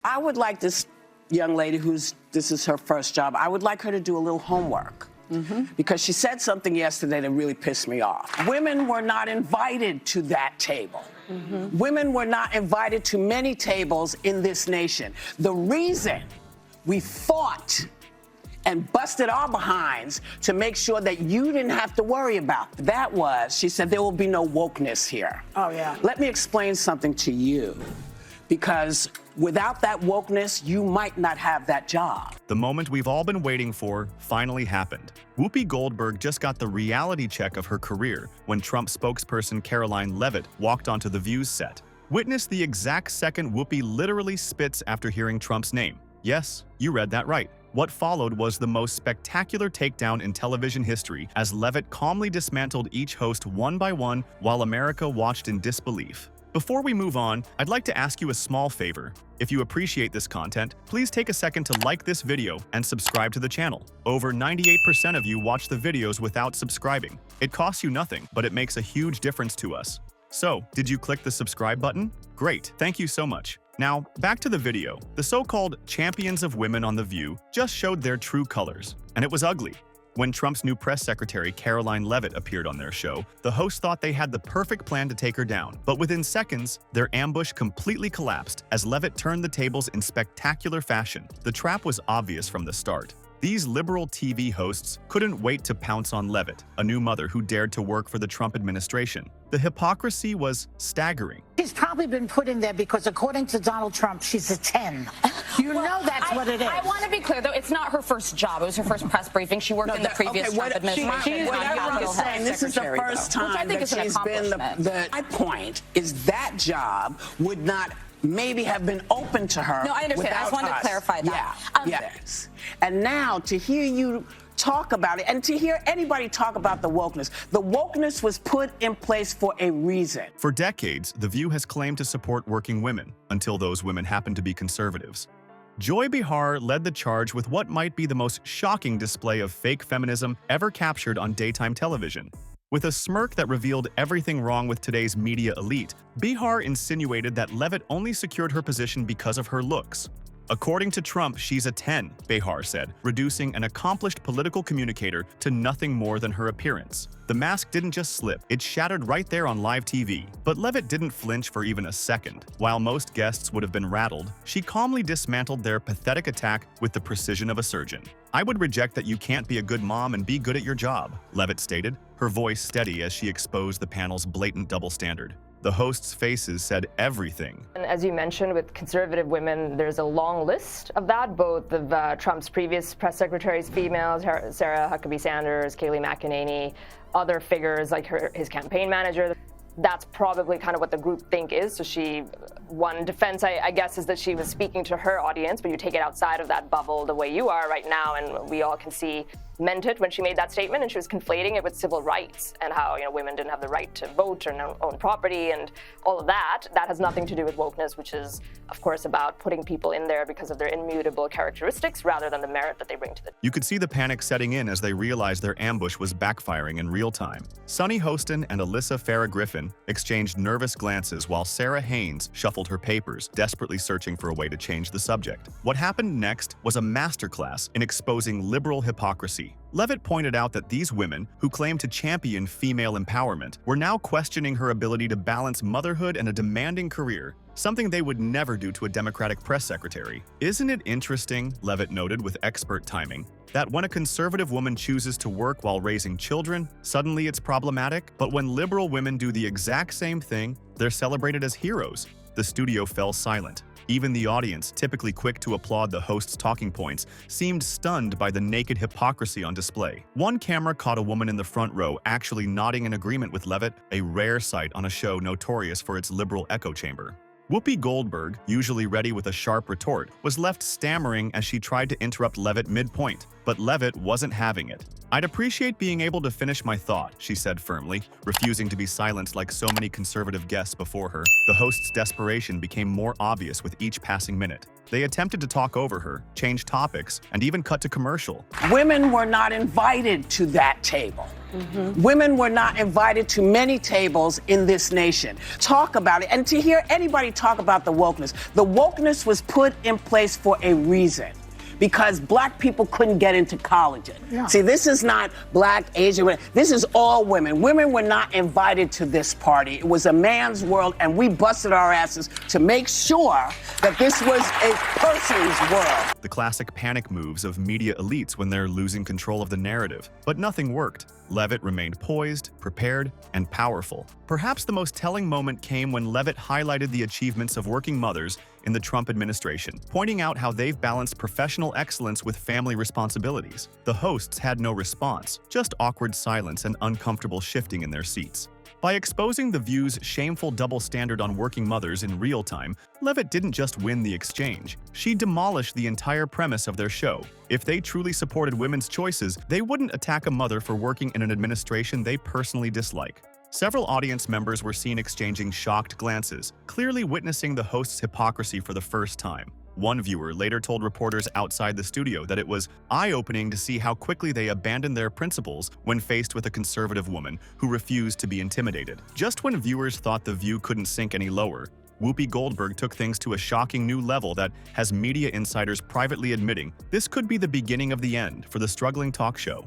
I would like this young lady this is her first job, I would like her to do a little homework. Because she said something yesterday that really pissed me off. Women were not invited to that table. Women were not invited to many tables in this nation. The reason we fought and busted our behinds to make sure that you didn't have to worry about that was, she said, there will be no wokeness here. Oh, yeah. Let me explain something to you. Because without that wokeness, you might not have that job. The moment we've all been waiting for finally happened. Whoopi Goldberg just got the reality check of her career when Trump spokesperson Karoline Leavitt walked onto The View's set. Witness the exact second Whoopi literally spits after hearing Trump's name. Yes, you read that right. What followed was the most spectacular takedown in television history as Leavitt calmly dismantled each host one by one while America watched in disbelief. Before we move on, I'd like to ask you a small favor. If you appreciate this content, please take a second to like this video and subscribe to the channel. Over 98% of you watch the videos without subscribing. It costs you nothing, but it makes a huge difference to us. So, did you click the subscribe button? Great, thank you so much. Now, back to the video. The so-called champions of women on The View just showed their true colors, and it was ugly. When Trump's new press secretary, Karoline Leavitt, appeared on their show, the hosts thought they had the perfect plan to take her down. But within seconds, their ambush completely collapsed as Leavitt turned the tables in spectacular fashion. The trap was obvious from the start. These liberal TV hosts couldn't wait to pounce on Leavitt, a new mother who dared to work for the Trump administration. The hypocrisy was staggering. She's probably been put in there because, according to Donald Trump, she's a 10. You know that's what it is. I want to be clear, though, it's not her first job. It was her first press briefing. She worked in the previous Trump administration. Whatever I'm saying, this is the first time that she's been my point is that job would not maybe have been open to her. No, I understand. I just wanted to clarify that. Yes. And now to hear you talk about it and to hear anybody talk about the wokeness was put in place for a reason. For decades, The View has claimed to support working women until those women happen to be conservatives. Joy Behar led the charge with what might be the most shocking display of fake feminism ever captured on daytime television. With a smirk that revealed everything wrong with today's media elite, Behar insinuated that Leavitt only secured her position because of her looks. According to Trump, she's a 10, Behar said, reducing an accomplished political communicator to nothing more than her appearance. The mask didn't just slip, it shattered right there on live TV. But Leavitt didn't flinch for even a second. While most guests would have been rattled, she calmly dismantled their pathetic attack with the precision of a surgeon. "I would reject that you can't be a good mom and be good at your job," Leavitt stated, her voice steady as she exposed the panel's blatant double standard. The hosts' faces said everything. And as you mentioned, with conservative women, there's a long list of that, both of Trump's previous press secretaries, females, Sarah Huckabee Sanders, Kayleigh McEnany, other figures like his campaign manager. That's probably kind of what the groupthink is. So one defense, I guess, is that she was speaking to her audience, but you take it outside of that bubble the way you are right now, and we all can see meant it when she made that statement, and she was conflating it with civil rights and how, women didn't have the right to vote or own property and all of that. That has nothing to do with wokeness, which is, of course, about putting people in there because of their immutable characteristics rather than the merit that they bring to the. You could see the panic setting in as they realized their ambush was backfiring in real time. Sunny Hostin and Alyssa Farah Griffin exchanged nervous glances while Sarah Haynes shuffled her papers, desperately searching for a way to change the subject. What happened next was a masterclass in exposing liberal hypocrisy. Leavitt pointed out that these women, who claim to champion female empowerment, were now questioning her ability to balance motherhood and a demanding career, something they would never do to a Democratic press secretary. "Isn't it interesting," Leavitt noted with expert timing, "that when a conservative woman chooses to work while raising children, suddenly it's problematic, but when liberal women do the exact same thing, they're celebrated as heroes?" The studio fell silent. Even the audience, typically quick to applaud the host's talking points, seemed stunned by the naked hypocrisy on display. One camera caught a woman in the front row actually nodding in agreement with Leavitt, a rare sight on a show notorious for its liberal echo chamber. Whoopi Goldberg, usually ready with a sharp retort, was left stammering as she tried to interrupt Leavitt mid-point, but Leavitt wasn't having it. "I'd appreciate being able to finish my thought," she said firmly, refusing to be silenced like so many conservative guests before her. The host's desperation became more obvious with each passing minute. They attempted to talk over her, change topics, and even cut to commercial. Women were not invited to that table. Women were not invited to many tables in this nation. Talk about it. And to hear anybody talk about the wokeness was put in place for a reason. Because black people couldn't get into colleges. Yeah. See, this is not black, Asian, this is all women. Women were not invited to this party. It was a man's world, and we busted our asses to make sure that this was a person's world. The classic panic moves of media elites when they're losing control of the narrative. But nothing worked. Leavitt remained poised, prepared, and powerful. Perhaps the most telling moment came when Leavitt highlighted the achievements of working mothers in the Trump administration, pointing out how they've balanced professional excellence with family responsibilities. The hosts had no response, just awkward silence and uncomfortable shifting in their seats. By exposing The View's shameful double standard on working mothers in real time, Leavitt didn't just win the exchange. She demolished the entire premise of their show. If they truly supported women's choices, they wouldn't attack a mother for working in an administration they personally dislike. Several audience members were seen exchanging shocked glances, clearly witnessing the host's hypocrisy for the first time. One viewer later told reporters outside the studio that it was eye-opening to see how quickly they abandoned their principles when faced with a conservative woman who refused to be intimidated. Just when viewers thought The View couldn't sink any lower, Whoopi Goldberg took things to a shocking new level that has media insiders privately admitting this could be the beginning of the end for the struggling talk show.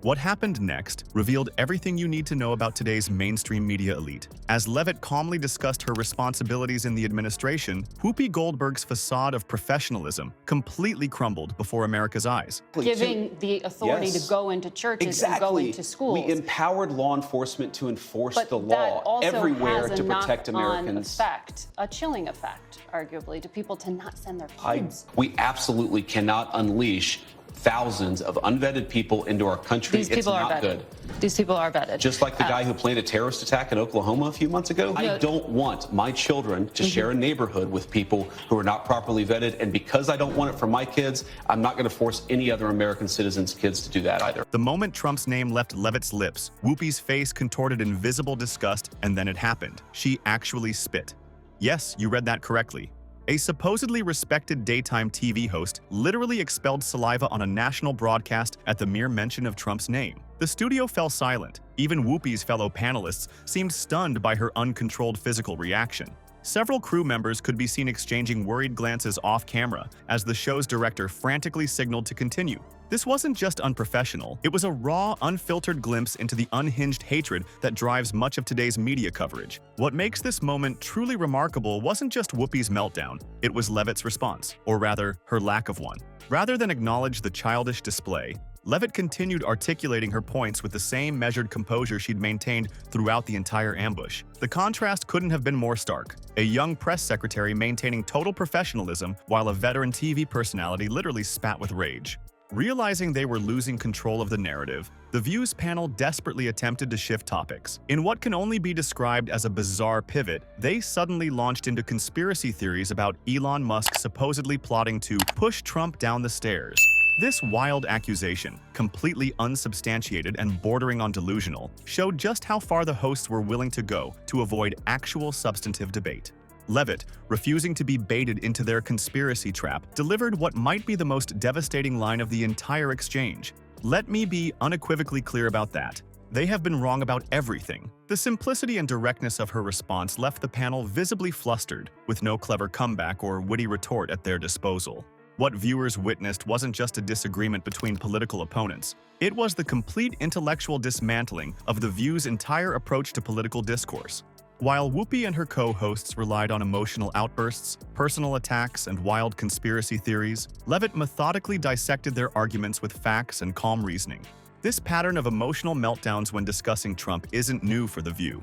What happened next revealed everything you need to know about today's mainstream media elite. As Leavitt calmly discussed her responsibilities in the administration, Whoopi Goldberg's facade of professionalism completely crumbled before America's eyes. Giving the authority to go into churches and go into schools. We empowered law enforcement to enforce the law everywhere to protect Americans. Effect, a chilling effect, arguably, to people to not send their kids. We absolutely cannot unleash thousands of unvetted people into our country. These people are vetted. These people are vetted. Just like the guy who planned a terrorist attack in Oklahoma a few months ago. I don't want my children to share a neighborhood with people who are not properly vetted. And because I don't want it for my kids, I'm not going to force any other American citizens' kids to do that either. The moment Trump's name left Leavitt's lips, Whoopi's face contorted in visible disgust, and then it happened. She actually spit. Yes, you read that correctly. A supposedly respected daytime TV host literally expelled saliva on a national broadcast at the mere mention of Trump's name. The studio fell silent. Even Whoopi's fellow panelists seemed stunned by her uncontrolled physical reaction. Several crew members could be seen exchanging worried glances off camera as the show's director frantically signaled to continue. This wasn't just unprofessional, it was a raw, unfiltered glimpse into the unhinged hatred that drives much of today's media coverage. What makes this moment truly remarkable wasn't just Whoopi's meltdown, it was Leavitt's response, or rather, her lack of one. Rather than acknowledge the childish display, Leavitt continued articulating her points with the same measured composure she'd maintained throughout the entire ambush. The contrast couldn't have been more stark. A young press secretary maintaining total professionalism, while a veteran TV personality literally spat with rage. Realizing they were losing control of the narrative, The View's panel desperately attempted to shift topics. In what can only be described as a bizarre pivot, they suddenly launched into conspiracy theories about Elon Musk supposedly plotting to push Trump down the stairs. This wild accusation, completely unsubstantiated and bordering on delusional, showed just how far the hosts were willing to go to avoid actual substantive debate. Leavitt, refusing to be baited into their conspiracy trap, delivered what might be the most devastating line of the entire exchange. Let me be unequivocally clear about that. They have been wrong about everything. The simplicity and directness of her response left the panel visibly flustered, with no clever comeback or witty retort at their disposal. What viewers witnessed wasn't just a disagreement between political opponents. It was the complete intellectual dismantling of The View's entire approach to political discourse. While Whoopi and her co-hosts relied on emotional outbursts, personal attacks, and wild conspiracy theories, Leavitt methodically dissected their arguments with facts and calm reasoning. This pattern of emotional meltdowns when discussing Trump isn't new for The View.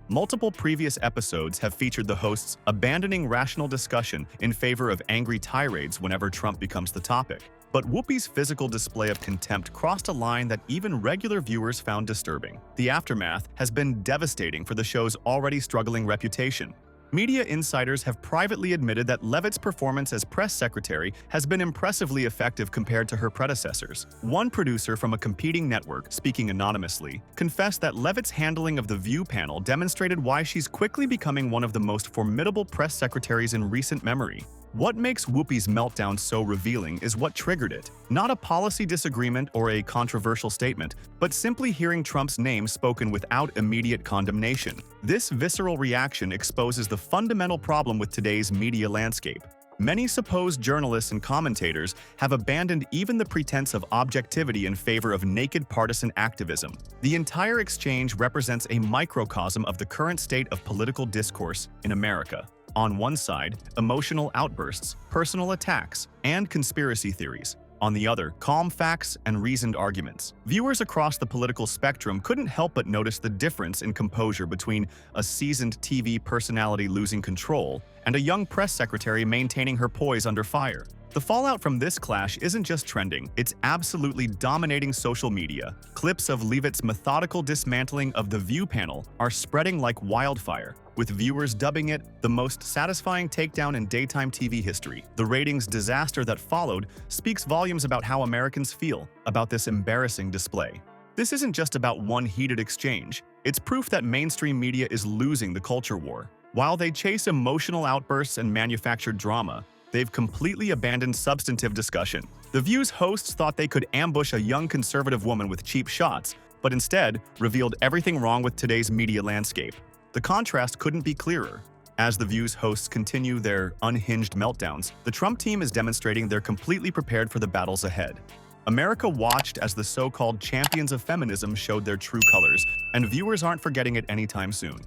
Multiple previous episodes have featured the hosts abandoning rational discussion in favor of angry tirades whenever Trump becomes the topic. But Whoopi's physical display of contempt crossed a line that even regular viewers found disturbing. The aftermath has been devastating for the show's already struggling reputation. Media insiders have privately admitted that Leavitt's performance as press secretary has been impressively effective compared to her predecessors. One producer from a competing network, speaking anonymously, confessed that Leavitt's handling of the View panel demonstrated why she's quickly becoming one of the most formidable press secretaries in recent memory. What makes Whoopi's meltdown so revealing is what triggered it. Not a policy disagreement or a controversial statement, but simply hearing Trump's name spoken without immediate condemnation. This visceral reaction exposes the fundamental problem with today's media landscape. Many supposed journalists and commentators have abandoned even the pretense of objectivity in favor of naked partisan activism. The entire exchange represents a microcosm of the current state of political discourse in America. On one side, emotional outbursts, personal attacks, and conspiracy theories. On the other, calm facts and reasoned arguments. Viewers across the political spectrum couldn't help but notice the difference in composure between a seasoned TV personality losing control and a young press secretary maintaining her poise under fire. The fallout from this clash isn't just trending, it's absolutely dominating social media. Clips of Leavitt's methodical dismantling of the View panel are spreading like wildfire, with viewers dubbing it the most satisfying takedown in daytime TV history. The ratings disaster that followed speaks volumes about how Americans feel about this embarrassing display. This isn't just about one heated exchange, it's proof that mainstream media is losing the culture war. While they chase emotional outbursts and manufactured drama, they've completely abandoned substantive discussion. The View's hosts thought they could ambush a young conservative woman with cheap shots, but instead revealed everything wrong with today's media landscape. The contrast couldn't be clearer. As the View's hosts continue their unhinged meltdowns, the Trump team is demonstrating they're completely prepared for the battles ahead. America watched as the so-called champions of feminism showed their true colors, and viewers aren't forgetting it anytime soon.